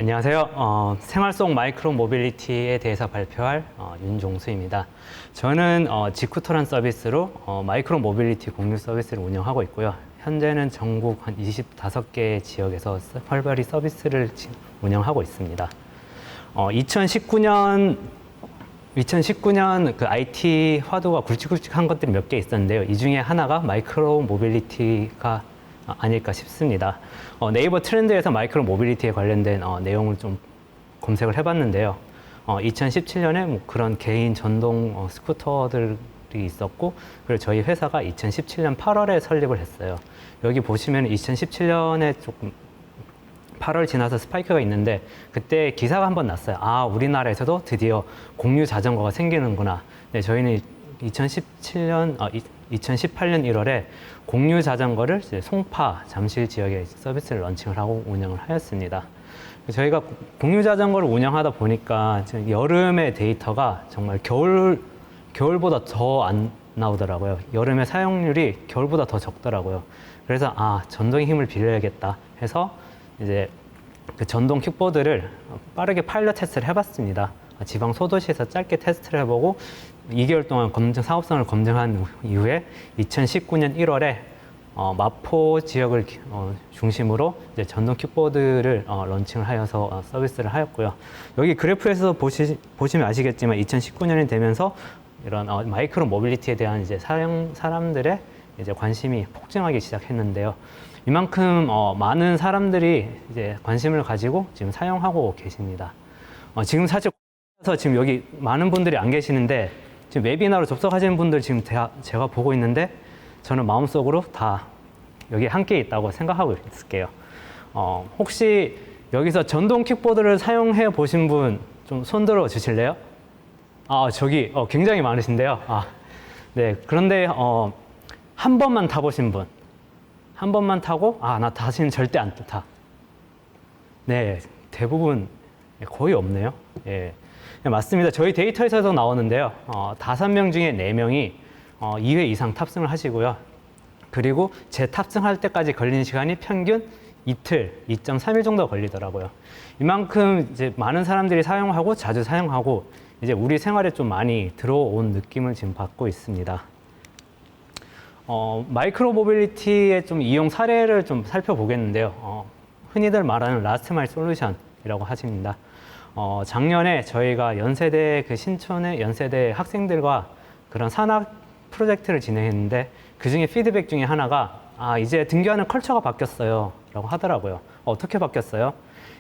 안녕하세요. 생활 속 마이크로 모빌리티에 대해서 발표할 윤종수입니다. 저는 지쿠터란 서비스로 마이크로 모빌리티 공유 서비스를 운영하고 있고요. 현재는 전국 한 25개의 지역에서 활발히 서비스를 운영하고 있습니다. 2019년 그 IT 화두가 굵직굵직한 것들이 몇 개 있었는데요. 이 중에 하나가 마이크로 모빌리티가 아닐까 싶습니다. 네이버 트렌드에서 마이크로 모빌리티에 관련된 내용을 좀 검색을 해봤는데요. 2017년에 뭐 그런 개인 전동 스쿠터들이 있었고, 그리고 저희 회사가 2017년 8월에 설립을 했어요. 여기 보시면 2017년에 조금 8월 지나서 스파이크가 있는데, 그때 기사가 한번 났어요. 아, 우리나라에서도 드디어 공유 자전거가 생기는구나. 네, 저희는 2018년 1월에 공유 자전거를 이제 송파, 잠실 지역에 서비스를 런칭을 하고 운영을 하였습니다. 저희가 공유 자전거를 운영하다 보니까 여름의 데이터가 정말 겨울보다 더 안 나오더라고요. 여름의 사용률이 겨울보다 더 적더라고요. 그래서 전동의 힘을 빌려야겠다 해서 이제 그 전동 킥보드를 빠르게 파일럿 테스트를 해봤습니다. 지방 소도시에서 짧게 테스트를 해보고 2개월 동안 사업성을 검증한 이후에 2019년 1월에 마포 지역을 중심으로 이제 전동 킥보드를 런칭을 하여서 서비스를 하였고요. 여기 그래프에서 보시면 아시겠지만 2019년이 되면서 이런 마이크로 모빌리티에 대한 이제 사람들의 이제 관심이 폭증하기 시작했는데요. 이만큼 많은 사람들이 이제 관심을 가지고 지금 사용하고 계십니다. 지금 사실 지금 여기 많은 분들이 안 계시는데 지금 웨비나로 접속하시는 분들 지금 제가 보고 있는데 저는 마음속으로 다 여기 함께 있다고 생각하고 있을게요. 혹시 여기서 전동 킥보드를 사용해 보신 분 좀 손들어 주실래요? 저기 굉장히 많으신데요. 네. 그런데 한 번만 타보신 분, 한 번만 타고 나 다시는 절대 안 타. 네, 대부분 거의 없네요. 예. 네, 맞습니다. 저희 데이터에서도 나오는데요. 5명 중에 4명이 2회 이상 탑승을 하시고요. 그리고 재탑승할 때까지 걸리는 시간이 평균 이틀, 2.3일 정도 걸리더라고요. 이만큼 이제 많은 사람들이 사용하고 자주 사용하고 이제 우리 생활에 좀 많이 들어온 느낌을 지금 받고 있습니다. 마이크로 모빌리티의 좀 이용 사례를 좀 살펴보겠는데요. 흔히들 말하는 라스트 마일 솔루션이라고 하십니다. 작년에 저희가 연세대 신촌의 연세대 학생들과 그런 산학 프로젝트를 진행했는데 그 중에 피드백 중에 하나가 이제 등교하는 컬처가 바뀌었어요 라고 하더라고요. 어떻게 바뀌었어요?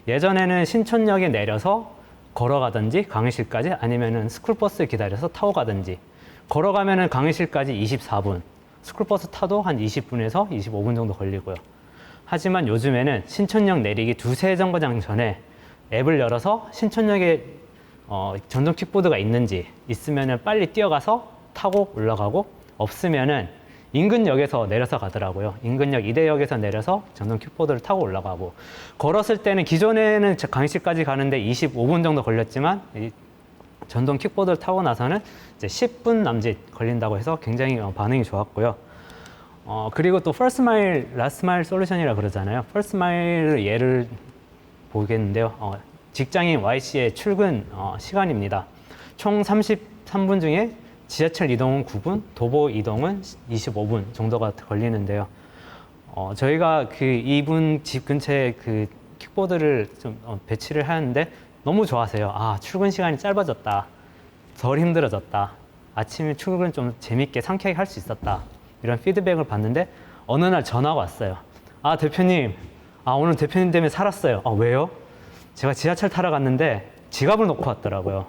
예전에는 신촌역에 내려서 걸어가든지 강의실까지 아니면은 스쿨버스 기다려서 타고 가든지 걸어가면은 강의실까지 24분 스쿨버스 타도 한 20분에서 25분 정도 걸리고요. 하지만 요즘에는 신촌역 내리기 2-3 정거장 전에 앱을 열어서 신촌역에 전동 킥보드가 있으면은 빨리 뛰어가서 타고 올라가고 없으면은 인근역에서 내려서 가더라고요. 인근역 이대역에서 내려서 전동 킥보드를 타고 올라가고 걸었을 때는 기존에는 강의실까지 가는데 25분 정도 걸렸지만 이 전동 킥보드를 타고 나서는 이제 10분 남짓 걸린다고 해서 굉장히 반응이 좋았고요. 그리고 또 First Mile, Last Mile 솔루션이라 그러잖아요. First Mile을 예를 보겠는데요. 직장인 Y씨의 출근 시간입니다. 총 33분 중에 지하철 이동은 9분, 도보 이동은 25분 정도가 걸리는데요. 저희가 이분 집 근처에 그 킥보드를 좀 배치를 하는데 너무 좋아하세요. 출근 시간이 짧아졌다. 덜 힘들어졌다. 아침에 출근 좀 재밌게 상쾌하게 할 수 있었다. 이런 피드백을 받는데 어느 날 전화가 왔어요. 대표님, 오늘 대표님 때문에 살았어요. 왜요? 제가 지하철 타러 갔는데 지갑을 놓고 왔더라고요.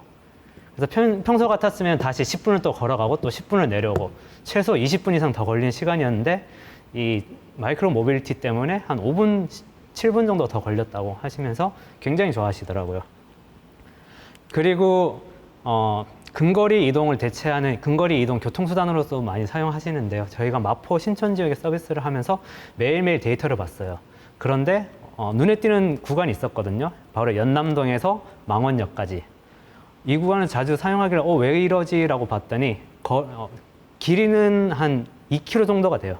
그래서 평소 같았으면 다시 10분을 또 걸어가고 또 10분을 내려오고 최소 20분 이상 더 걸리는 시간이었는데 이 마이크로 모빌리티 때문에 한 5분, 7분 정도 더 걸렸다고 하시면서 굉장히 좋아하시더라고요. 그리고 근거리 이동을 대체하는 근거리 이동 교통수단으로서 많이 사용하시는데요. 저희가 마포 신촌 지역에 서비스를 하면서 매일매일 데이터를 봤어요. 그런데 눈에 띄는 구간이 있었거든요. 바로 연남동에서 망원역까지. 이 구간을 자주 사용하길래 왜 이러지? 라고 봤더니 길이는 한 2km 정도가 돼요.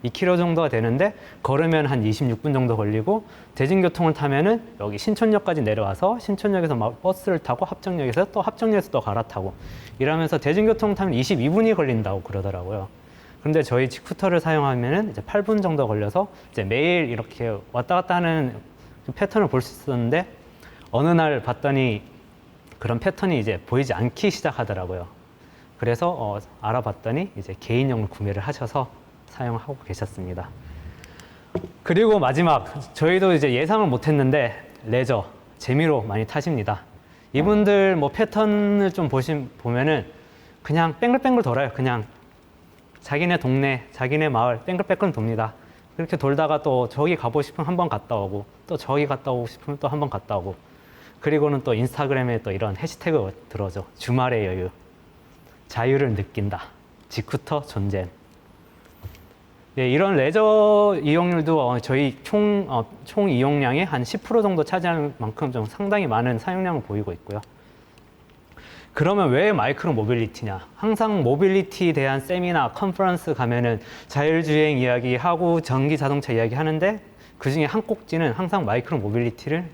2km 정도가 되는데 걸으면 한 26분 정도 걸리고 대중교통을 타면은 여기 신촌역까지 내려와서 신촌역에서 막 버스를 타고 합정역에서 또 합정역에서 또 갈아타고 이러면서 대중교통 타면 22분이 걸린다고 그러더라고요. 그런데 저희 스쿠터를 사용하면은 이제 8분 정도 걸려서 이제 매일 이렇게 왔다 갔다 하는 패턴을 볼 수 있었는데 어느 날 봤더니 그런 패턴이 이제 보이지 않기 시작하더라고요. 그래서 알아봤더니 이제 개인용을 구매를 하셔서 사용하고 계셨습니다. 그리고 마지막 저희도 이제 예상을 못했는데 레저 재미로 많이 타십니다. 이분들 뭐 패턴을 좀 보면은 그냥 뺑글뺑글 돌아요. 그냥 자기네 동네, 자기네 마을 뺑글뺑글 돕니다. 그렇게 돌다가 또 저기 가보고 싶으면 한번 갔다 오고 또 저기 갔다 오고 싶으면 또 한번 갔다 오고 그리고는 또 인스타그램에 또 이런 해시태그 들어오죠. 주말의 여유, 자유를 느낀다, 지쿠터 존잼. 네, 이런 레저 이용률도 저희 총 이용량의 한 10% 정도 차지하는 만큼 좀 상당히 많은 사용량을 보이고 있고요. 그러면 왜 마이크로 모빌리티냐? 항상 모빌리티에 대한 세미나, 컨퍼런스 가면은 자율주행 이야기하고 전기 자동차 이야기 하는데 그 중에 한 꼭지는 항상 마이크로 모빌리티가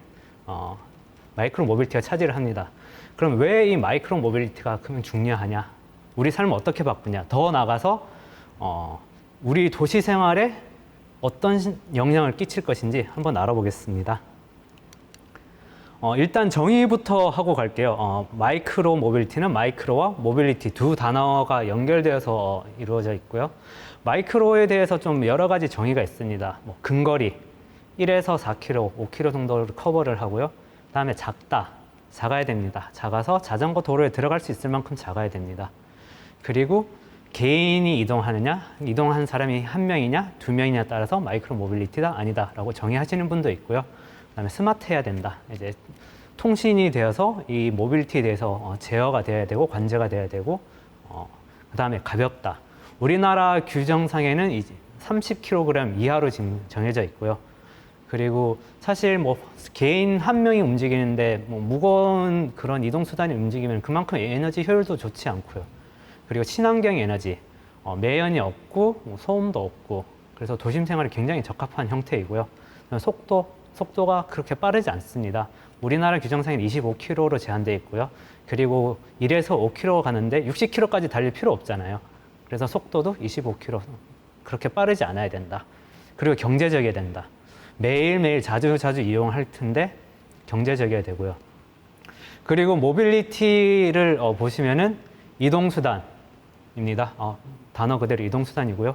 차지를 합니다. 그럼 왜 이 마이크로 모빌리티가 그러면 중요하냐? 우리 삶을 어떻게 바꾸냐? 더 나아가서 우리 도시 생활에 어떤 영향을 끼칠 것인지 한번 알아보겠습니다. 일단 정의부터 하고 갈게요. 마이크로 모빌리티는 마이크로와 모빌리티 두 단어가 연결되어서 이루어져 있고요. 마이크로에 대해서 좀 여러 가지 정의가 있습니다. 뭐 근거리 1에서 4km, 5km 정도를 커버를 하고요. 그다음에 작아야 됩니다. 작아서 자전거 도로에 들어갈 수 있을 만큼 작아야 됩니다. 그리고 개인이 이동한 사람이 한 명이냐, 두 명이냐에 따라서 마이크로 모빌리티다, 아니다라고 정의하시는 분도 있고요. 그다음에 스마트해야 된다. 이제 통신이 되어서 이 모빌리티에 대해서 제어가 돼야 되고 관제가 돼야 되고, 그다음에 가볍다. 우리나라 규정상에는 이제 30kg 이하로 지금 정해져 있고요. 그리고 사실 뭐 개인 한 명이 움직이는데 뭐 무거운 그런 이동 수단이 움직이면 그만큼 에너지 효율도 좋지 않고요. 그리고 친환경 에너지, 매연이 없고 소음도 없고, 그래서 도심 생활에 굉장히 적합한 형태이고요. 속도가 그렇게 빠르지 않습니다. 우리나라 규정상에는 25km로 제한되어 있고요. 그리고 1에서 5km 가는데 60km까지 달릴 필요 없잖아요. 그래서 속도도 25km, 그렇게 빠르지 않아야 된다. 그리고 경제적이어야 된다. 매일매일 자주 이용할 텐데 경제적이어야 되고요. 그리고 모빌리티를 보시면은 이동수단입니다. 단어 그대로 이동수단이고요.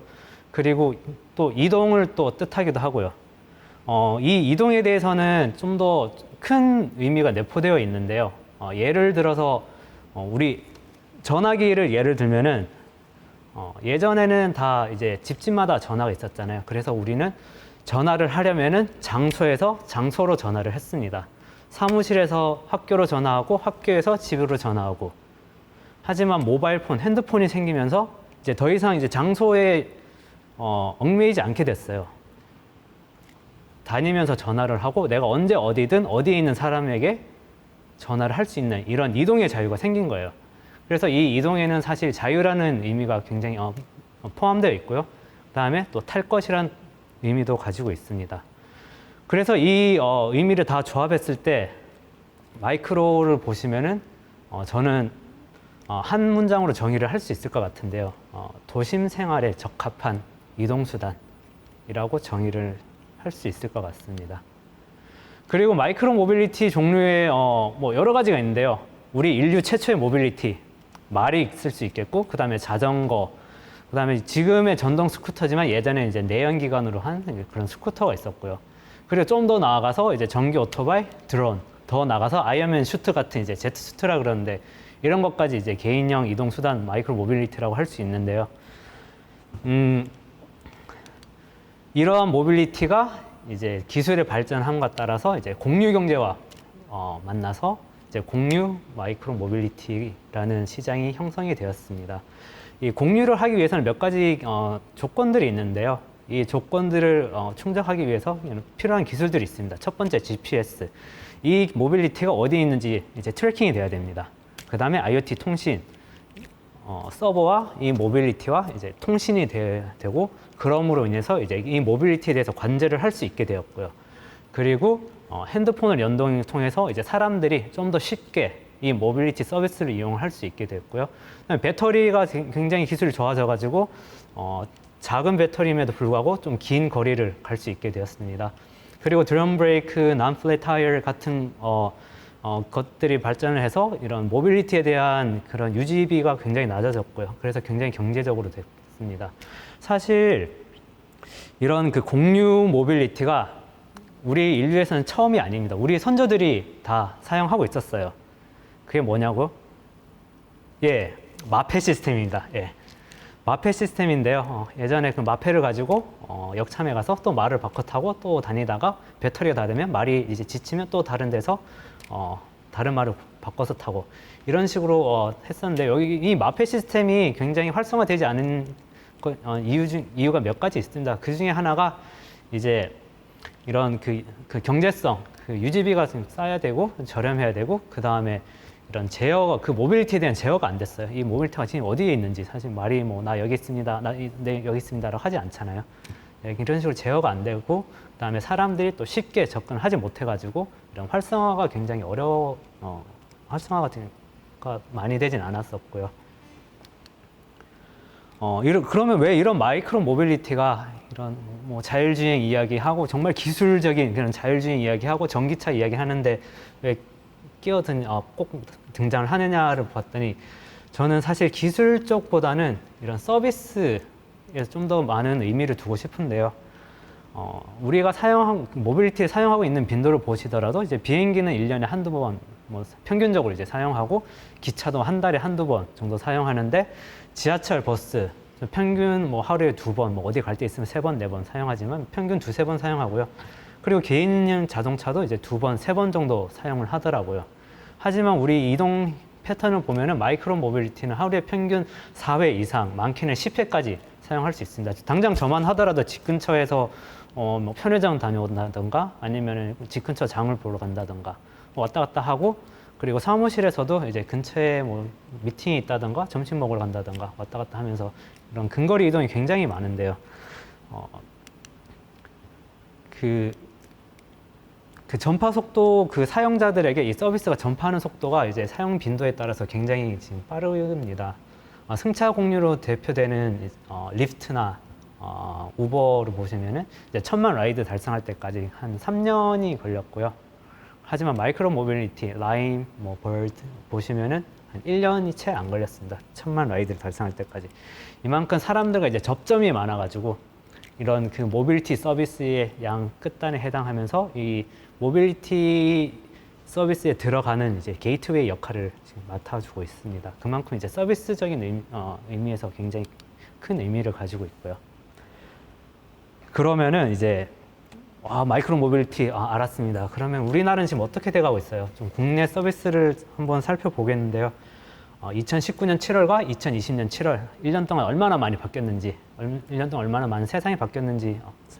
그리고 또 이동을 또 뜻하기도 하고요. 이 이동에 대해서는 좀 더 큰 의미가 내포되어 있는데요. 예를 들어서 우리 전화기를 예를 들면은 예전에는 다 이제 집집마다 전화가 있었잖아요. 그래서 우리는 전화를 하려면은 장소에서 장소로 전화를 했습니다. 사무실에서 학교로 전화하고 학교에서 집으로 전화하고. 하지만 모바일 폰, 핸드폰이 생기면서 이제 더 이상 이제 장소에 얽매이지 않게 됐어요. 다니면서 전화를 하고 내가 언제 어디든 어디에 있는 사람에게 전화를 할 수 있는 이런 이동의 자유가 생긴 거예요. 그래서 이 이동에는 사실 자유라는 의미가 굉장히 포함되어 있고요. 그다음에 또 탈 것이란 의미도 가지고 있습니다. 그래서 이 의미를 다 조합했을 때 마이크로를 보시면은 저는 한 문장으로 정의를 할 수 있을 것 같은데요. 도심 생활에 적합한 이동수단이라고 정의를 할 수 있을 것 같습니다. 그리고 마이크로 모빌리티 종류에 뭐 여러 가지가 있는데요. 우리 인류 최초의 모빌리티, 말이 있을 수 있겠고, 그 다음에 자전거, 그 다음에 지금의 전동 스쿠터지만 예전에 이제 내연기관으로 한 그런 스쿠터가 있었고요. 그리고 좀 더 나아가서 이제 전기 오토바이, 드론, 더 나가서 아이언맨 슈트 같은 이제 제트 슈트라 그러는데 이런 것까지 이제 개인형 이동 수단 마이크로 모빌리티라고 할 수 있는데요. 이러한 모빌리티가 이제 기술의 발전함과 따라서 이제 공유 경제와 만나서 이제 공유 마이크로 모빌리티라는 시장이 형성이 되었습니다. 이 공유를 하기 위해서는 몇 가지 조건들이 있는데요. 이 조건들을 충족하기 위해서 필요한 기술들이 있습니다. 첫 번째 GPS. 이 모빌리티가 어디 있는지 이제 트래킹이 돼야 됩니다. 그 다음에 IoT 통신, 서버와 이 모빌리티와 이제 통신이 되고 그럼으로 인해서 이제 이 모빌리티에 대해서 관제를 할 수 있게 되었고요. 그리고 핸드폰을 연동을 통해서 이제 사람들이 좀 더 쉽게 이 모빌리티 서비스를 이용할 수 있게 됐고요. 배터리가 굉장히 기술이 좋아져가지고 작은 배터리임에도 불구하고 좀 긴 거리를 갈 수 있게 되었습니다. 그리고 드럼 브레이크, non-flat tire 같은 것들이 발전을 해서 이런 모빌리티에 대한 그런 유지비가 굉장히 낮아졌고요. 그래서 굉장히 경제적으로 됐습니다. 사실 이런 그 공유 모빌리티가 우리 인류에서는 처음이 아닙니다. 우리 선조들이 다 사용하고 있었어요. 그게 뭐냐고요? 예, 마페 시스템입니다. 예. 마페 시스템인데요. 예전에 그 마페를 가지고 역참에 가서 또 말을 바꿔 타고 또 다니다가 배터리가 다 되면 말이 이제 지치면 또 다른 데서 다른 말을 바꿔서 타고 이런 식으로 했었는데 여기 이 마페 시스템이 굉장히 활성화되지 않은 이유가 몇 가지 있습니다. 그 중에 하나가 이제 이런 그 경제성, 그 유지비가 좀 쌓여야 되고 저렴해야 되고 그 다음에 이런 제어가 그 모빌리티에 대한 제어가 안 됐어요. 이 모빌리티가 지금 어디에 있는지 사실 말이 뭐 나 여기 있습니다, 네 여기 있습니다라고 하지 않잖아요. 이런 식으로 제어가 안 되고 그다음에 사람들이 또 쉽게 접근하지 못해가지고 이런 활성화가 굉장히 활성화가 많이 되진 않았었고요. 그러면 왜 이런 마이크로 모빌리티가 이런 뭐 자율주행 이야기하고 정말 기술적인 그런 자율주행 이야기하고 전기차 이야기하는데 왜 꼭 등장을 하느냐를 봤더니 저는 사실 기술 쪽보다는 이런 서비스에 좀 더 많은 의미를 두고 싶은데요. 우리가 모빌리티에 사용하고 있는 빈도를 보시더라도 이제 비행기는 1년에 한두 번, 뭐 평균적으로 이제 사용하고 기차도 한 달에 한두 번 정도 사용하는데 지하철, 버스 평균 뭐 하루에 2번, 뭐 어디 갈 때 있으면 3번, 4번 사용하지만 평균 2-3번 사용하고요. 그리고 개인용 자동차도 이제 2번, 3번 정도 사용을 하더라고요. 하지만 우리 이동 패턴을 보면은 마이크로 모빌리티는 하루에 평균 4회 이상, 많게는 10회까지 사용할 수 있습니다. 당장 저만 하더라도 집 근처에서 뭐 편의점 다녀온다던가 아니면 집 근처 장을 보러 간다던가 왔다 갔다 하고 그리고 사무실에서도 이제 근처에 뭐 미팅이 있다던가 점심 먹으러 간다던가 왔다 갔다 하면서 이런 근거리 이동이 굉장히 많은데요. 그 전파 속도 그 사용자들에게 이 서비스가 전파하는 속도가 이제 사용 빈도에 따라서 굉장히 지금 빠릅니다. 승차 공유로 대표되는 리프트나 우버를 보시면은 이제 1000만 라이드 달성할 때까지 한 3년이 걸렸고요. 하지만 마이크로 모빌리티, 라임, 뭐 벌드 보시면은 한 1년이 채 안 걸렸습니다. 1000만 라이드를 달성할 때까지. 이만큼 사람들과 이제 접점이 많아가지고 이런 그 모빌리티 서비스의 양 끝단에 해당하면서 이 모빌리티 서비스에 들어가는 이제 게이트웨이 역할을 지금 맡아주고 있습니다. 그만큼 이제 서비스적인 의미에서 굉장히 큰 의미를 가지고 있고요. 그러면은 이제 마이크로 모빌리티 알았습니다. 그러면 우리나라는 지금 어떻게 돼가고 있어요? 좀 국내 서비스를 한번 살펴보겠는데요. 2019년 7월과 2020년 7월 1년 동안 얼마나 많이 바뀌었는지 1년 동안 얼마나 많은 세상이 바뀌었는지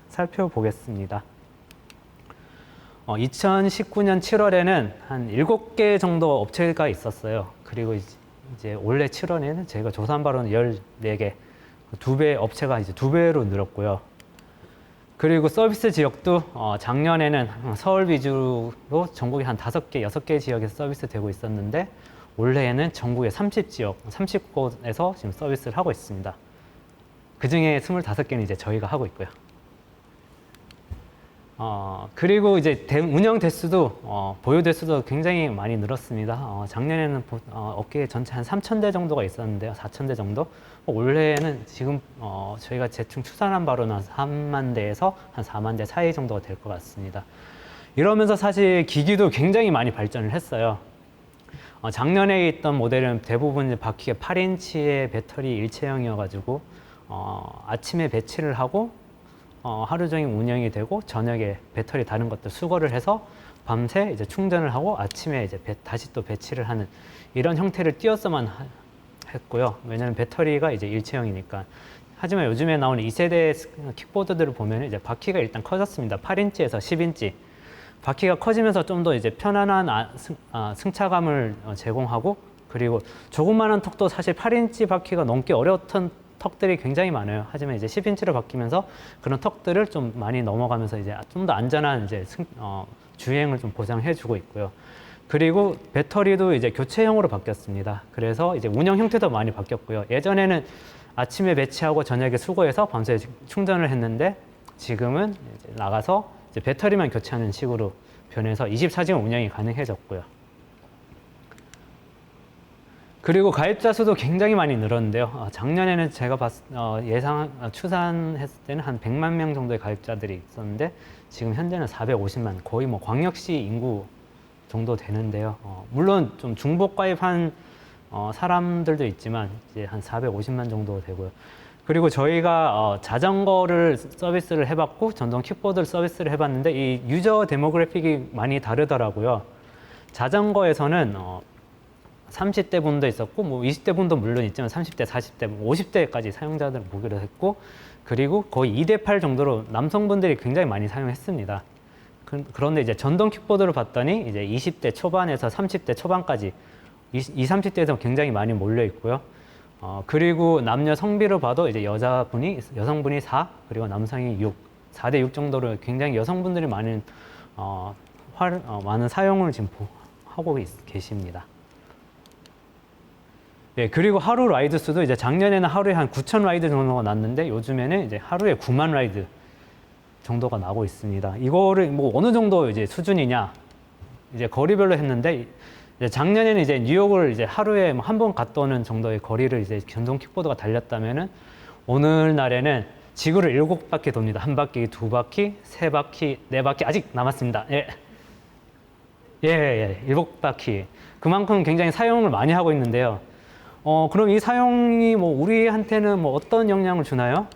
살펴보겠습니다. 2019년 7월에는 한 7개 정도 업체가 있었어요. 그리고 이제 올해 7월에는 제가 조사한 바로는 14개, 2배 업체가 이제 2배로 늘었고요. 그리고 서비스 지역도 작년에는 서울 위주로 전국에 한 5개, 6개 지역에서 서비스 되고 있었는데 올해에는 전국의 30지역, 30곳에서 지금 서비스를 하고 있습니다. 그 중에 25개는 이제 저희가 하고 있고요. 그리고 이제 운영 대수도, 보유 대수도 굉장히 많이 늘었습니다. 작년에는 업계 전체 한 3,000대 정도가 있었는데요. 4,000대 정도. 올해는 지금 저희가 대충 추산한 바로는 3만 대에서 한 4만 대 사이 정도가 될 것 같습니다. 이러면서 사실 기기도 굉장히 많이 발전을 했어요. 작년에 있던 모델은 대부분 바퀴가 8인치의 배터리 일체형이어가지고 아침에 배치를 하고 하루 종일 운영이 되고 저녁에 배터리 다른 것들 수거를 해서 밤새 이제 충전을 하고 아침에 이제 다시 또 배치를 하는 이런 형태를 띄어서만 했고요. 왜냐하면 배터리가 이제 일체형이니까. 하지만 요즘에 나오는 2세대 킥보드들을 보면 이제 바퀴가 일단 커졌습니다. 8인치에서 10인치. 바퀴가 커지면서 좀 더 이제 편안한 승차감을 제공하고 그리고 조그마한 턱도 사실 8인치 바퀴가 넘기 어려웠던 턱들이 굉장히 많아요. 하지만 이제 10인치로 바뀌면서 그런 턱들을 좀 많이 넘어가면서 이제 좀 더 안전한 이제 주행을 좀 보장해주고 있고요. 그리고 배터리도 이제 교체형으로 바뀌었습니다. 그래서 이제 운영 형태도 많이 바뀌었고요. 예전에는 아침에 배치하고 저녁에 수거해서 밤새 충전을 했는데 지금은 이제 나가서 이제 배터리만 교체하는 식으로 변해서 24시간 운영이 가능해졌고요. 그리고 가입자 수도 굉장히 많이 늘었는데요. 작년에는 제가 추산했을 때는 한 100만 명 정도의 가입자들이 있었는데 지금 현재는 450만, 거의 뭐 광역시 인구 정도 되는데요. 물론 좀 중복 가입한 사람들도 있지만 이제 한 450만 정도 되고요. 그리고 저희가 자전거를 서비스를 해봤고 전동 킥보드 서비스를 해봤는데 이 유저 데모그래픽이 많이 다르더라고요. 자전거에서는 30대 분도 있었고 뭐 20대 분도 물론 있지만 30대, 40대, 50대까지 사용자들을 보기로 했고 그리고 거의 2대 8 정도로 남성분들이 굉장히 많이 사용했습니다. 그런데 이제 전동 킥보드를 봤더니 이제 20대 초반에서 30대 초반까지 20, 30대에서 굉장히 많이 몰려 있고요. 그리고 남녀 성비로 봐도 이제 여성분이 4, 그리고 남성이 6, 4대 6 정도로 굉장히 여성분들이 많은 많은 사용을 지금 하고 계십니다. 네, 그리고 하루 라이드 수도 이제 작년에는 하루에 한 9,000 라이드 정도가 났는데 요즘에는 이제 하루에 9만 라이드 정도가 나고 있습니다. 이거를 뭐 어느 정도 이제 수준이냐, 이제 거리별로 했는데 이제 작년에는 이제 뉴욕을 이제 하루에 한 번 갔다 오는 정도의 거리를 이제 전동 킥보드가 달렸다면은 오늘날에는 지구를 7바퀴 돕니다. 한 바퀴, 2바퀴, 3바퀴, 4바퀴 아직 남았습니다. 예. 7바퀴. 그만큼 굉장히 사용을 많이 하고 있는데요. 그럼 이 사용이 뭐 우리한테는 뭐 어떤 영향을 주나요?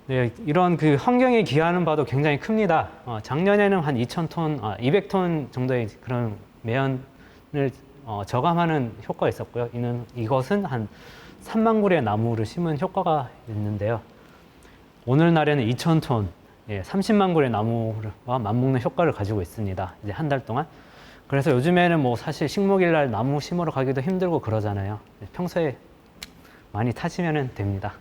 네, 이런 그 환경에 기여하는 바도 굉장히 큽니다. 작년에는 한 2,000톤, 200톤 정도의 그런 매연을 저감하는 효과가 있었고요. 이것은 한 3만 그루의 나무를 심은 효과가 있는데요. 오늘날에는 2,000톤, 30만 그루의 나무와 맞먹는 효과를 가지고 있습니다. 이제 한 달 동안. 그래서 요즘에는 뭐 사실 식목일날 나무 심으러 가기도 힘들고 그러잖아요. 평소에 많이 타시면 됩니다.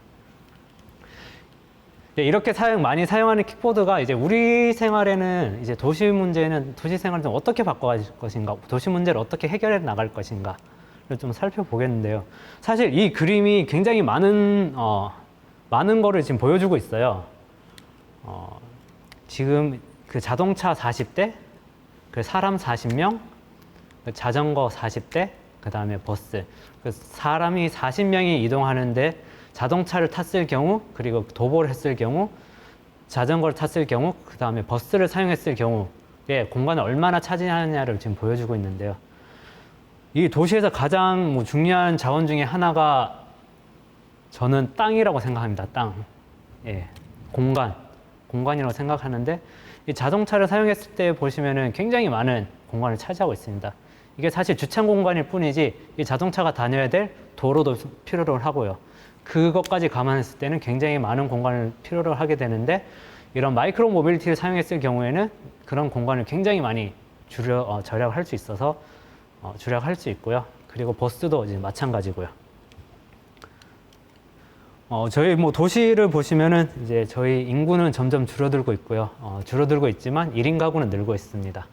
이렇게 많이 사용하는 킥보드가 이제 우리 생활에는 이제 도시 생활을 좀 어떻게 바꿔갈 것인가, 도시 문제를 어떻게 해결해 나갈 것인가를 좀 살펴보겠는데요. 사실 이 그림이 굉장히 많은 거를 지금 보여주고 있어요. 지금 그 자동차 40대, 그 사람 40명, 그 자전거 40대, 그 다음에 버스. 그 사람이 40명이 이동하는데 자동차를 탔을 경우, 그리고 도보를 했을 경우, 자전거를 탔을 경우, 그 다음에 버스를 사용했을 경우에 공간을 얼마나 차지하느냐를 지금 보여주고 있는데요. 이 도시에서 가장 중요한 자원 중에 하나가 저는 땅이라고 생각합니다. 땅. 공간이라고 생각하는데 이 자동차를 사용했을 때 보시면은 굉장히 많은 공간을 차지하고 있습니다. 이게 사실 주차 공간일 뿐이지 이 자동차가 다녀야 될 도로도 필요로 하고요. 그것까지 감안했을 때는 굉장히 많은 공간을 필요로 하게 되는데 이런 마이크로 모빌리티를 사용했을 경우에는 그런 공간을 굉장히 많이 절약할 수 있어서 절약할 수 있고요. 그리고 버스도 이제 마찬가지고요. 저희 도시를 보시면은 이제 저희 인구는 점점 줄어들고 있고요. 줄어들고 있지만 1인 가구는 늘고 있습니다.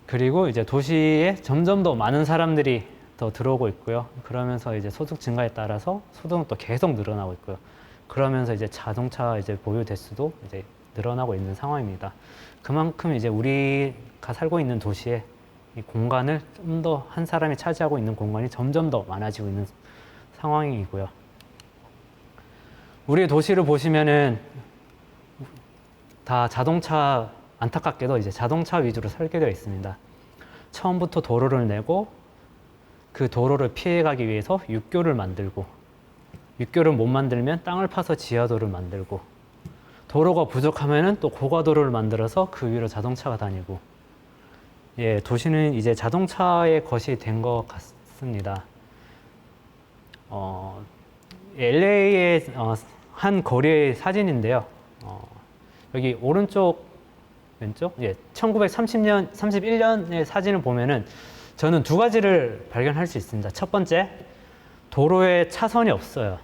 그리고 이제 도시에 점점 더 많은 사람들이 더 들어오고 있고요. 그러면서 이제 소득 증가에 따라서 소득은 또 계속 늘어나고 있고요. 그러면서 이제 자동차 보유 대수도 이제 늘어나고 있는 상황입니다. 그만큼 이제 우리가 살고 있는 도시에 이 공간을 좀 더 한 사람이 차지하고 있는 공간이 점점 더 많아지고 있는 상황이고요. 우리의 도시를 보시면은 다 안타깝게도 이제 자동차 위주로 설계되어 있습니다. 처음부터 도로를 내고 그 도로를 피해가기 위해서 육교를 만들고 육교를 못 만들면 땅을 파서 지하도를 만들고 도로가 부족하면은 또 고가도로를 만들어서 그 위로 자동차가 다니고 도시는 이제 자동차의 것이 된 것 같습니다. LA의 한 거리의 사진인데요. 여기 왼쪽 1931년의 사진을 보면은 저는 두 가지를 발견할 수 있습니다. 첫 번째, 도로에 차선이 없어요.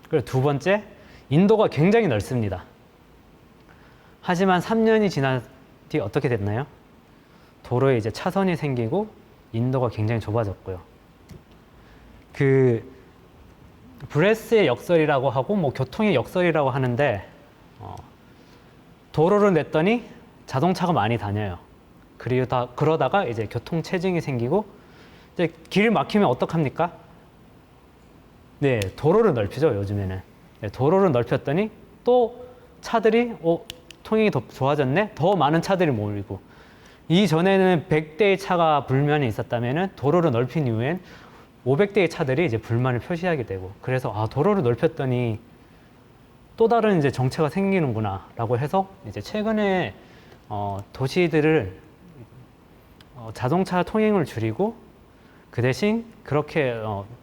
그리고 두 번째, 인도가 굉장히 넓습니다. 하지만 3년이 지난 뒤 어떻게 됐나요? 도로에 이제 차선이 생기고 인도가 굉장히 좁아졌고요. 그 브레스의 역설이라고 하고 뭐 교통의 역설이라고 하는데 도로를 냈더니 자동차가 많이 다녀요. 그러다가 이제 교통 체증이 생기고 이제 길 막히면 어떡합니까? 네, 도로를 넓히죠, 요즘에는. 네, 도로를 넓혔더니 또 차들이 통행이 더 좋아졌네? 더 많은 차들이 몰리고. 이전에는 100대의 차가 불만이 있었다면은 도로를 넓힌 이후엔 500대의 차들이 이제 불만을 표시하게 되고. 그래서 도로를 넓혔더니 또 다른 이제 정체가 생기는구나라고 해서 이제 최근에 도시들을 자동차 통행을 줄이고 그 대신 그렇게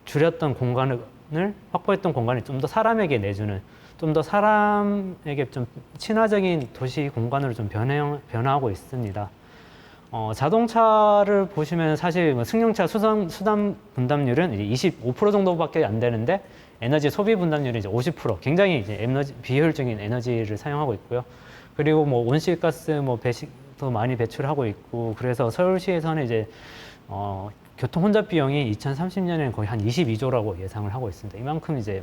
줄였던 공간을 확보했던 공간을 좀 더 사람에게 내주는, 좀 더 사람에게 좀 친화적인 도시 공간으로 좀 변화하고 있습니다. 자동차를 보시면 사실 뭐 승용차 수단 분담률은 이제 25% 정도밖에 안 되는데 에너지 소비 분담률이 이제 50%, 굉장히 이제 비효율적인 에너지를 사용하고 있고요. 그리고 뭐 온실가스 뭐 배식도 많이 배출하고 있고, 그래서 서울시에서는 이제 교통 혼잡 비용이 2030년에는 거의 한 22조라고 예상을 하고 있습니다. 이만큼 이제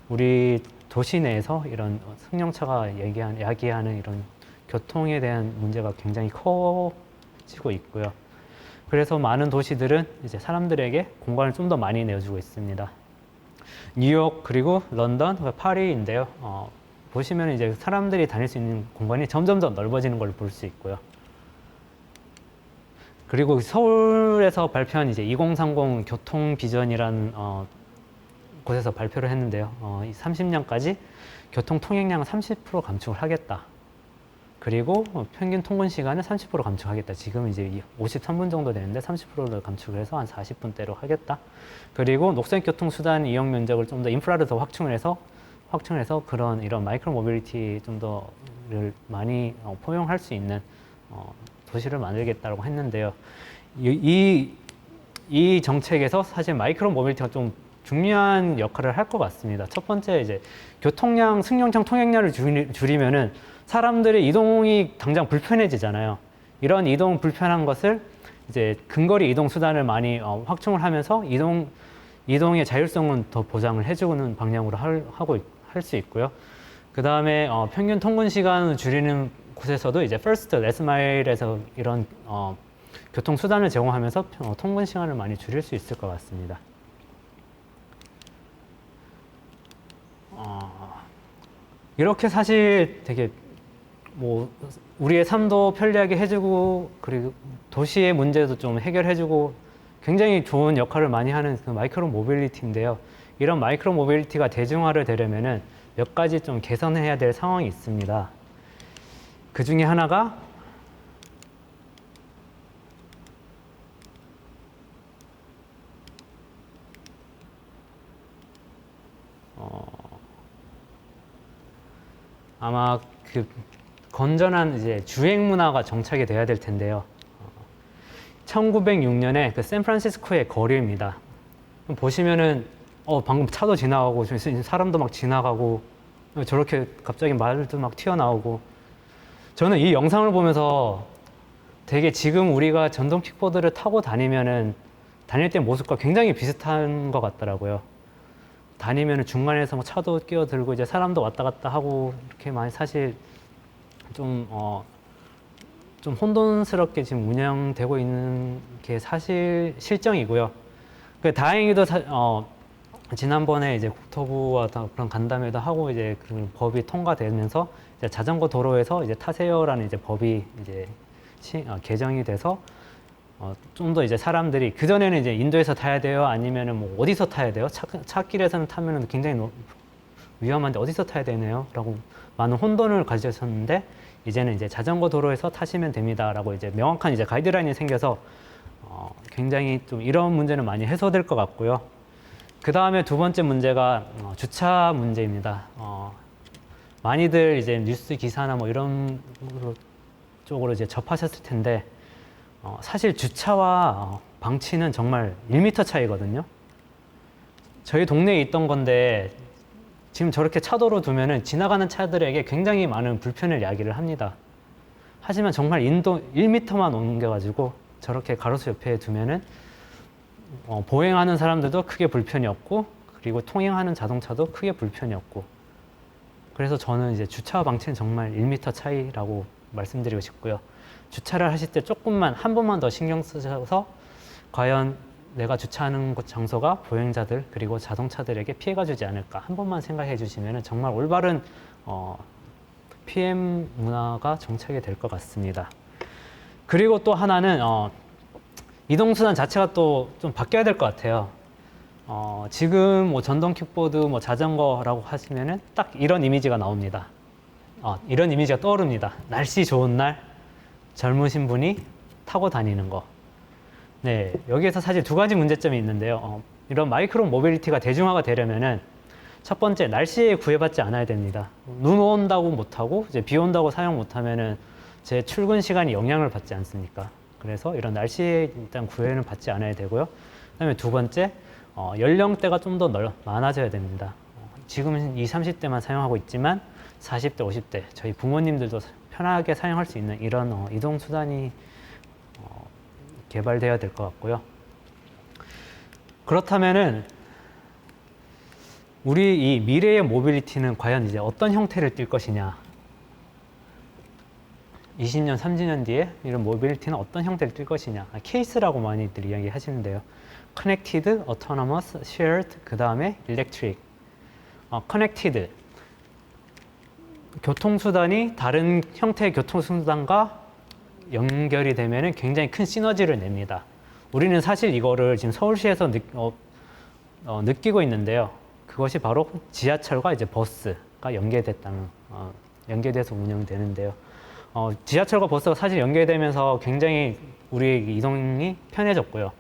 우리 도시 내에서 이런 승용차가 야기하는 이런 교통에 대한 문제가 굉장히 커지고 있고요. 그래서 많은 도시들은 이제 사람들에게 공간을 좀 더 많이 내어주고 있습니다. 뉴욕 그리고 런던, 파리인데요. 보시면 이제 사람들이 다닐 수 있는 공간이 점점 더 넓어지는 걸 볼 수 있고요. 그리고 서울에서 발표한 이제 2030 교통 비전이라는 곳에서 발표를 했는데요. 30년까지 교통 통행량을 30% 감축을 하겠다. 그리고 평균 통근 시간을 30% 감축하겠다. 지금 이제 53분 정도 되는데 30%를 감축을 해서 한 40분대로 하겠다. 그리고 녹색 교통 수단 이용 면적을 좀 더 인프라를 더 확충을 해서 그런 이런 마이크로 모빌리티 좀 더를 많이 포용할 수 있는 도시를 만들겠다고 했는데요. 이 정책에서 사실 마이크로 모빌리티가 좀 중요한 역할을 할 것 같습니다. 첫 번째, 이제 교통량, 승용차 통행량을 줄이면은 사람들의 이동이 당장 불편해지잖아요. 이런 이동 불편한 것을 이제 근거리 이동 수단을 많이 확충을 하면서 이동의 자율성은 더 보장을 해주는 방향으로 할 수 있고요. 그 다음에 평균 통근 시간을 줄이는 곳에서도 이제 퍼스트, 레스 마일에서 이런 교통 수단을 제공하면서 통근 시간을 많이 줄일 수 있을 것 같습니다. 이렇게 사실 되게 뭐 우리의 삶도 편리하게 해주고 그리고 도시의 문제도 좀 해결해주고 굉장히 좋은 역할을 많이 하는 그 마이크로 모빌리티인데요. 이런 마이크로 모빌리티가 대중화를 되려면은 몇 가지 좀 개선해야 될 상황이 있습니다. 그 중에 하나가 아마 그 건전한 이제 주행 문화가 정착이 돼야 될 텐데요. 1906년에 그 샌프란시스코의 거리입니다. 보시면은 방금 차도 지나가고 사람도 막 지나가고 저렇게 갑자기 말도 막 튀어나오고, 저는 이 영상을 보면서 되게 지금 우리가 전동 킥보드를 타고 다니면은 다닐 때 모습과 굉장히 비슷한 것 같더라고요. 다니면은 중간에서 뭐 차도 끼어들고 이제 사람도 왔다 갔다 하고 이렇게 많이 사실 좀 혼돈스럽게 지금 운영되고 있는 게 사실 실정이고요. 다행히도 지난번에 이제 국토부와 그런 간담회도 하고 이제 그런 법이 통과되면서 이제 자전거 도로에서 이제 타세요라는 이제 법이 이제 개정이 돼서 좀 더 이제 사람들이, 그전에는 이제 인도에서 타야 돼요? 아니면은 뭐 어디서 타야 돼요? 차길에서는 타면은 굉장히 위험한데 어디서 타야 되네요? 라고 많은 혼돈을 가지셨는데, 이제는 이제 자전거 도로에서 타시면 됩니다. 라고 이제 명확한 이제 가이드라인이 생겨서 굉장히 좀 이런 문제는 많이 해소될 것 같고요. 그 다음에 두 번째 문제가 주차 문제입니다. 많이들 이제 뉴스 기사나 뭐 이런 쪽으로 이제 접하셨을 텐데, 사실 주차와 방치는 정말 1m 차이거든요. 저희 동네에 있던 건데 지금 저렇게 차도로 두면은 지나가는 차들에게 굉장히 많은 불편을 야기를 합니다. 하지만 정말 인도 1m만 옮겨가지고 저렇게 가로수 옆에 두면은 보행하는 사람들도 크게 불편이 없고, 그리고 통행하는 자동차도 크게 불편이 없고, 그래서 저는 이제 주차와 방치는 정말 1m 차이라고 말씀드리고 싶고요. 주차를 하실 때 조금만 한 번만 더 신경 쓰셔서 과연 내가 주차하는 곳 장소가 보행자들 그리고 자동차들에게 피해가 주지 않을까 한 번만 생각해 주시면 정말 올바른 PM 문화가 정착이 될 것 같습니다. 그리고 또 하나는 이동수단 자체가 또 좀 바뀌어야 될 것 같아요. 지금 뭐 전동 킥보드, 뭐 자전거라고 하시면은 딱 이런 이미지가 나옵니다. 이런 이미지가 떠오릅니다. 날씨 좋은 날 젊으신 분이 타고 다니는 거. 네, 여기에서 사실 두 가지 문제점이 있는데요. 이런 마이크로 모빌리티가 대중화가 되려면은 첫 번째, 날씨에 구애받지 않아야 됩니다. 눈 온다고 못하고 이제 비 온다고 사용 못하면은 제 출근 시간이 영향을 받지 않습니까? 그래서 이런 날씨에 일단 구애는 받지 않아야 되고요. 그다음에 두 번째, 연령대가 좀 더 많아져야 됩니다. 지금은 20, 30대만 사용하고 있지만 40대, 50대 저희 부모님들도 편하게 사용할 수 있는 이런 이동 수단이 개발되어야 될 것 같고요. 그렇다면은 우리 이 미래의 모빌리티는 과연 이제 어떤 형태를 띨 것이냐? 20년, 30년 뒤에 이런 모빌리티는 어떤 형태를 띨 것이냐? 케이스라고 많이들 이야기하시는데요. Connected, Autonomous, Shared, 그 다음에 Electric. Connected. 교통수단이 다른 형태의 교통수단과 연결이 되면 굉장히 큰 시너지를 냅니다. 우리는 사실 이거를 지금 서울시에서 느끼고 있는데요. 그것이 바로 지하철과 이제 버스가 연계돼서 운영되는데요. 지하철과 버스가 사실 연계되면서 굉장히 우리 이동이 편해졌고요.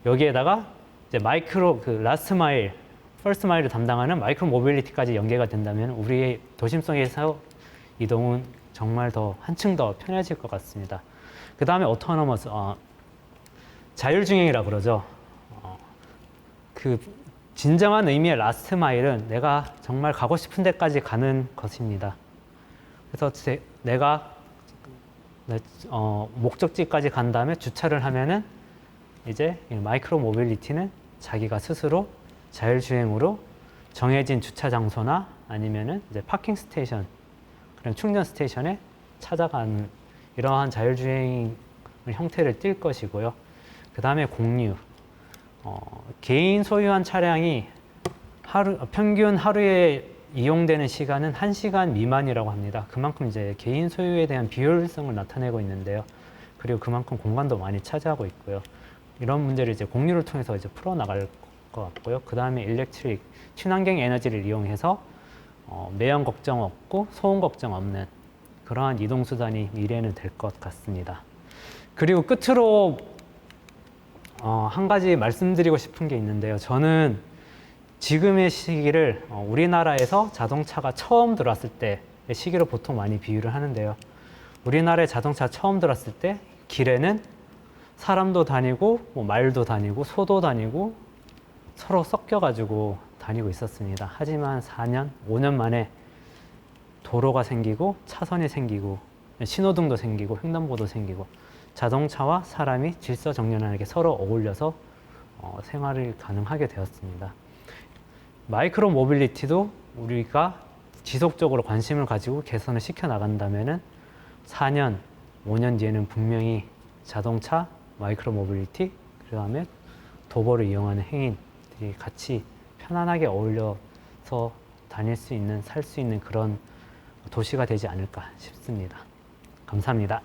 여기에다가 이제 라스트 마일, 퍼스트 마일을 담당하는 마이크로 모빌리티까지 연계가 된다면 우리의 도심 속에서 이동은 정말 한층 더 편해질 것 같습니다. 그 다음에 오토노머스, 자율주행이라 그러죠. 그 진정한 의미의 라스트 마일은 내가 정말 가고 싶은 데까지 가는 것입니다. 그래서 내가 목적지까지 간 다음에 주차를 하면은 이제 마이크로 모빌리티는 자기가 스스로 자율주행으로 정해진 주차 장소나 아니면은 이제 파킹 스테이션, 그런 충전 스테이션에 찾아가는 이러한 자율주행 형태를 띨 것이고요. 그 다음에 공유. 개인 소유한 차량이 평균 하루에 이용되는 시간은 1시간 미만이라고 합니다. 그만큼 이제 개인 소유에 대한 비효율성을 나타내고 있는데요. 그리고 그만큼 공간도 많이 차지하고 있고요. 이런 문제를 이제 공유를 통해서 이제 풀어나갈 것 같고요. 그 다음에 일렉트릭, 친환경 에너지를 이용해서 매연 걱정 없고 소음 걱정 없는 그러한 이동수단이 미래는 될 것 같습니다. 그리고 끝으로 한 가지 말씀드리고 싶은 게 있는데요. 저는 지금의 시기를 우리나라에서 자동차가 처음 들어왔을 때의 시기로 보통 많이 비유를 하는데요. 우리나라에 자동차 처음 들어왔을 때 길에는 사람도 다니고 말도 다니고 소도 다니고 서로 섞여가지고 다니고 있었습니다. 하지만 4년, 5년 만에 도로가 생기고 차선이 생기고 신호등도 생기고 횡단보도 생기고 자동차와 사람이 질서정연하게 서로 어울려서 생활이 가능하게 되었습니다. 마이크로 모빌리티도 우리가 지속적으로 관심을 가지고 개선을 시켜 나간다면은 4년, 5년 뒤에는 분명히 자동차, 마이크로 모빌리티, 그 다음에 도보를 이용하는 행인들이 같이 편안하게 어울려서 다닐 수 있는, 살 수 있는 그런 도시가 되지 않을까 싶습니다. 감사합니다.